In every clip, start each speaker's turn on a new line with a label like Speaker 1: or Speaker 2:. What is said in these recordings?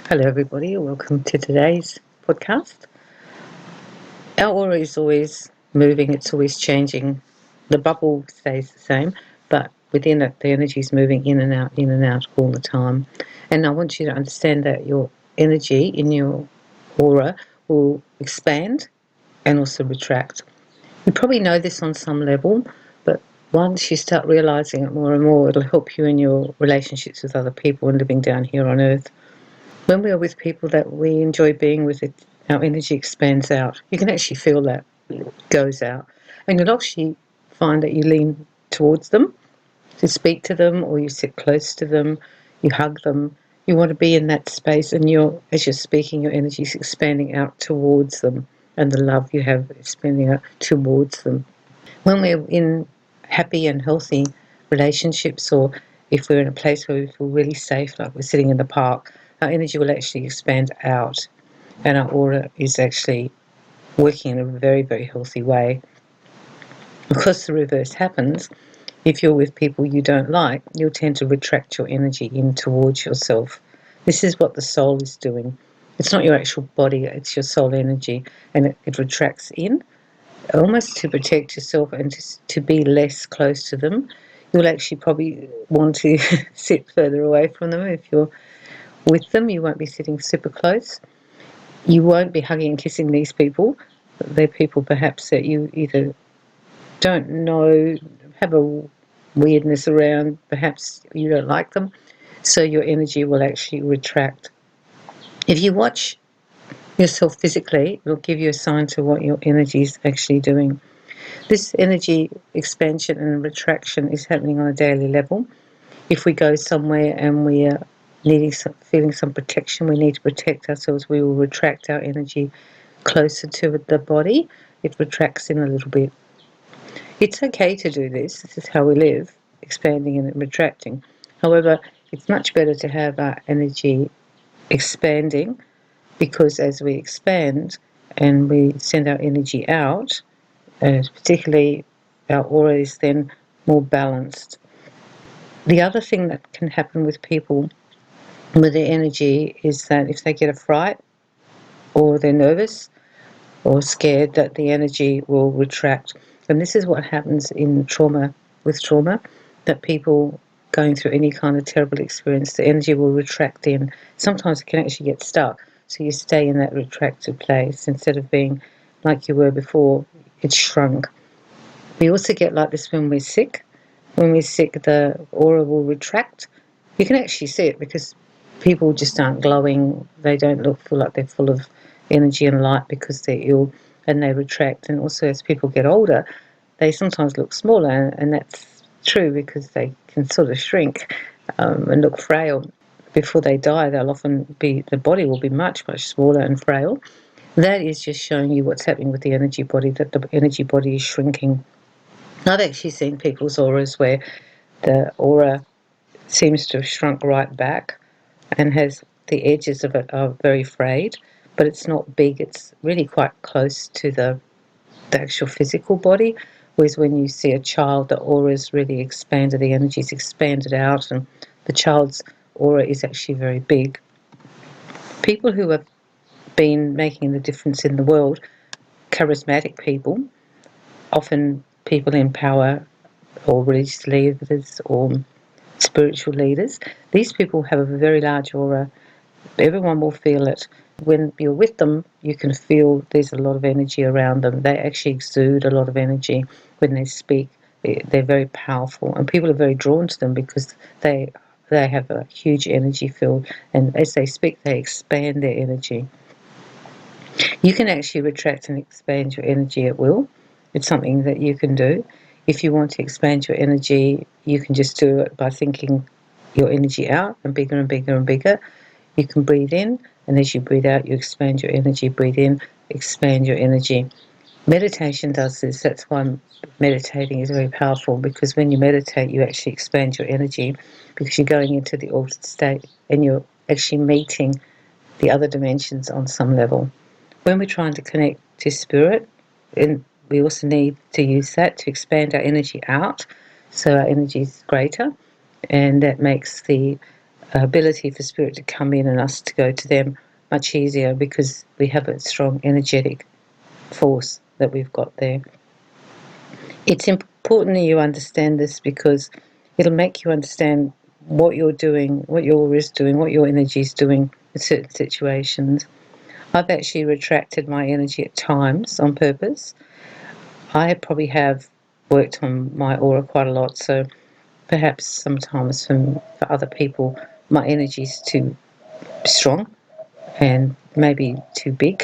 Speaker 1: Hello, everybody. Welcome to today's podcast. Our aura is always moving, it's always changing. The bubble stays the same, but within it, the energy is moving in and out all the time. And I want you to understand that your energy in your aura will expand and also retract. You probably know this on some level, but once you start realizing it more and more, it'll help you in your relationships with other people and living down here on earth. When we are with people that we enjoy being with, our energy expands out. You can actually feel that it goes out. And you'll actually find that you lean towards them to speak to them, or you sit close to them, you hug them. You want to be in that space, and as you're speaking, your energy is expanding out towards them, and the love you have expanding out towards them. When we're in happy and healthy relationships, or if we're in a place where we feel really safe, like we're sitting in the park, our energy will actually expand out, and our aura is actually working in a very, very healthy way. Because the reverse happens, if you're with people you don't like, you'll tend to retract your energy in towards yourself. This is what the soul is doing. It's not your actual body, it's your soul energy, and it retracts in, almost to protect yourself and to be less close to them. You'll actually probably want to sit further away from them. If you're with them, you won't be sitting super close. You won't be hugging and kissing these people. They're people perhaps that you either don't know, have a weirdness around, perhaps you don't like them, so your energy will actually retract. If you watch yourself physically, it'll give you a sign to what your energy is actually doing. This energy expansion and retraction is happening on a daily level. If we go somewhere and we are feeling some protection, we need to protect ourselves, we will retract our energy closer to the body. It retracts in a little bit. It's okay to do this. This is how we live, expanding and retracting. However, it's much better to have our energy expanding, because as we expand and we send our energy out, particularly our aura is then more balanced. The other thing that can happen with people with their energy is that if they get a fright or they're nervous or scared, that the energy will retract. And this is what happens with trauma, that people going through any kind of terrible experience, the energy will retract in. Sometimes it can actually get stuck. So you stay in that retracted place instead of being like you were before. It's shrunk. We also get like this when we're sick. When we're sick, the aura will retract. You can actually see it because people just aren't glowing. They don't feel like they're full of energy and light because they're ill, and they retract. And also as people get older, they sometimes look smaller, and that's true because they can sort of shrink and look frail. Before they die, the body will be much, much smaller and frail. That is just showing you what's happening with the energy body, that the energy body is shrinking. I've actually seen people's auras where the aura seems to have shrunk right back and has the edges of it are very frayed, but it's not big. It's really quite close to the actual physical body. Whereas when you see a child, the aura is really expanded, the energy is expanded out, and the child's aura is actually very big. People who have been making the difference in the world, charismatic people, often people in power or religious leaders or spiritual leaders, these people have a very large aura. Everyone will feel it. When you're with them, you can feel there's a lot of energy around them. They actually exude a lot of energy when they speak. They're very powerful, and people are very drawn to them because they have a huge energy field, and as they speak, they expand their energy. You can actually retract and expand your energy at will. It's something that you can do. If you want to expand your energy, you can just do it by thinking your energy out and bigger and bigger and bigger. You can breathe in, and as you breathe out, you expand your energy. Breathe in, expand your energy. Meditation does this. That's why meditating is very powerful, because when you meditate, you actually expand your energy because you're going into the altered state and you're actually meeting the other dimensions on some level. When we're trying to connect to spirit, and we also need to use that to expand our energy out so our energy is greater, and that makes the ability for spirit to come in and us to go to them much easier, because we have a strong energetic force that we've got there. It's important that you understand this, because it'll make you understand what you're doing, what your aura is doing, what your energy is doing in certain situations. I've actually retracted my energy at times on purpose. I probably have worked on my aura quite a lot, so perhaps sometimes for other people my energy is too strong and maybe too big.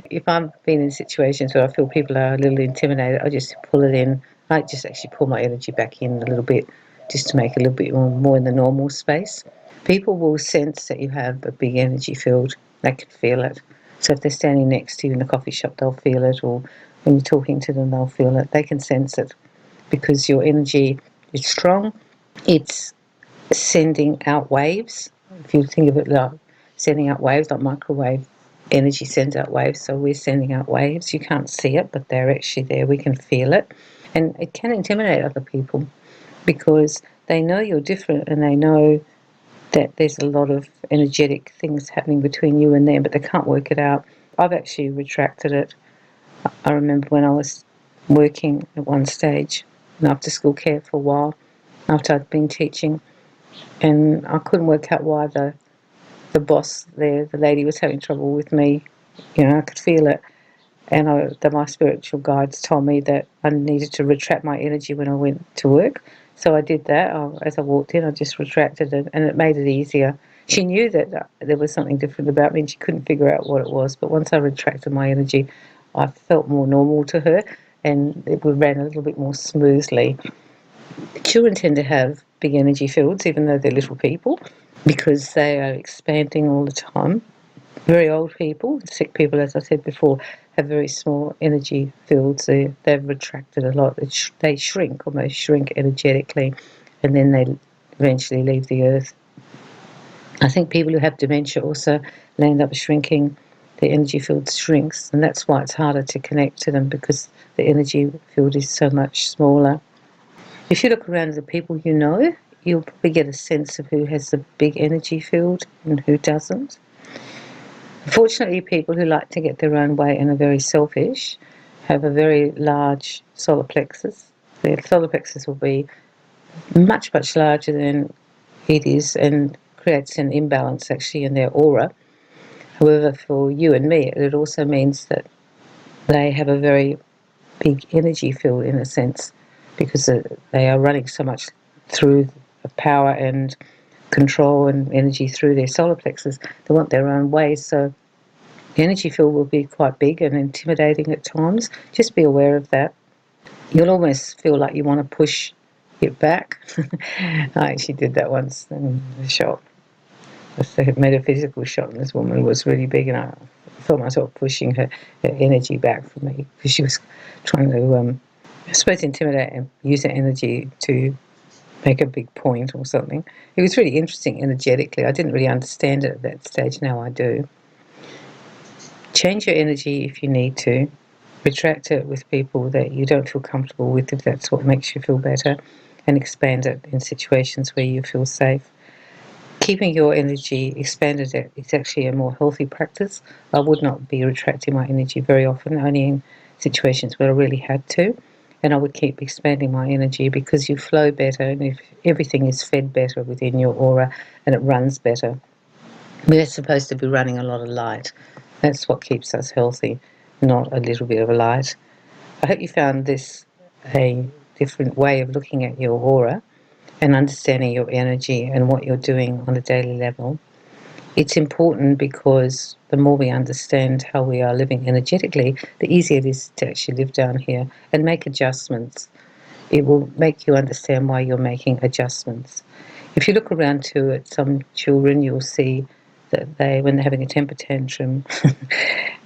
Speaker 1: If I've been in situations where I feel people are a little intimidated, I just pull it in. I just actually pull my energy back in a little bit, just to make a little bit more in the normal space. People will sense that you have a big energy field. They can feel it. So if they're standing next to you in a coffee shop, they'll feel it, or when you're talking to them, they'll feel it. They can sense it, because your energy is strong. It's sending out waves. If you think of it like sending out waves, like microwave energy sends out waves, so we're sending out waves. You can't see it, but they're actually there. We can feel it. And it can intimidate other people, because they know you're different, and they know that there's a lot of energetic things happening between you and them, but they can't work it out. I've actually retracted it. I remember when I was working at one stage in after school care for a while, after I'd been teaching, and I couldn't work out why the boss there, the lady, was having trouble with me. I could feel it. And my spiritual guides told me that I needed to retract my energy when I went to work. So I did that. As I walked in, I just retracted it, and it made it easier. She knew that there was something different about me, and she couldn't figure out what it was. But once I retracted my energy, I felt more normal to her, and it ran a little bit more smoothly. Children tend to have big energy fields, even though they're little people, because they are expanding all the time. Very old people, sick people, as I said before, have very small energy fields. They've retracted a lot. They shrink, almost shrink energetically, and then they eventually leave the earth. I think people who have dementia also end up shrinking. The energy field shrinks, and that's why it's harder to connect to them, because the energy field is so much smaller. If you look around at the people you know, you'll probably get a sense of who has a big energy field and who doesn't. Unfortunately, people who like to get their own way and are very selfish have a very large solar plexus. Their solar plexus will be much, much larger than it is, and creates an imbalance actually in their aura. However, for you and me, it also means that they have a very big energy field, in a sense, because they are running so much through power and control and energy through their solar plexus. They want their own way, so the energy field will be quite big and intimidating at times. Just be aware of that. You'll almost feel like you want to push it back. I actually did that once in the shop. A metaphysical shop, and this woman was really big, and I felt myself pushing her energy back from me, because she was trying to, I suppose, intimidate and use that energy to make a big point or something. It was really interesting energetically. I didn't really understand it at that stage. Now I do. Change your energy if you need to. Retract it with people that you don't feel comfortable with, if that's what makes you feel better, and expand it in situations where you feel safe. Keeping your energy expanded is actually a more healthy practice. I would not be retracting my energy very often, only in situations where I really had to. And I would keep expanding my energy, because you flow better, and if everything is fed better within your aura, and it runs better. We're supposed to be running a lot of light. That's what keeps us healthy, not a little bit of a light. I hope you found this a different way of looking at your aura and understanding your energy and what you're doing on a daily level. It's important, because the more we understand how we are living energetically, the easier it is to actually live down here and make adjustments. It will make you understand why you're making adjustments. If you look around too at some children, you'll see that when they're having a temper tantrum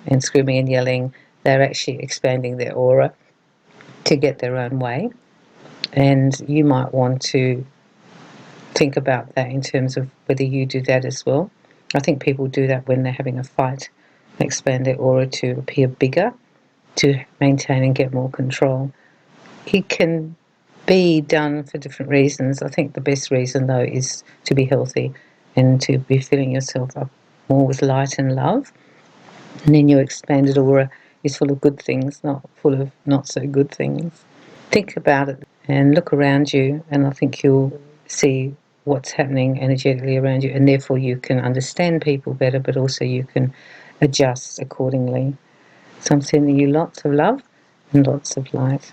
Speaker 1: and screaming and yelling, they're actually expanding their aura to get their own way. And you might want to think about that in terms of whether you do that as well. I think people do that when they're having a fight. They expand their aura to appear bigger, to maintain and get more control. It can be done for different reasons. I think the best reason, though, is to be healthy and to be filling yourself up more with light and love. And then your expanded aura is full of good things, not full of not so good things. Think about it and look around you, and I think you'll see what's happening energetically around you, and therefore you can understand people better, but also you can adjust accordingly. So I'm sending you lots of love and lots of light.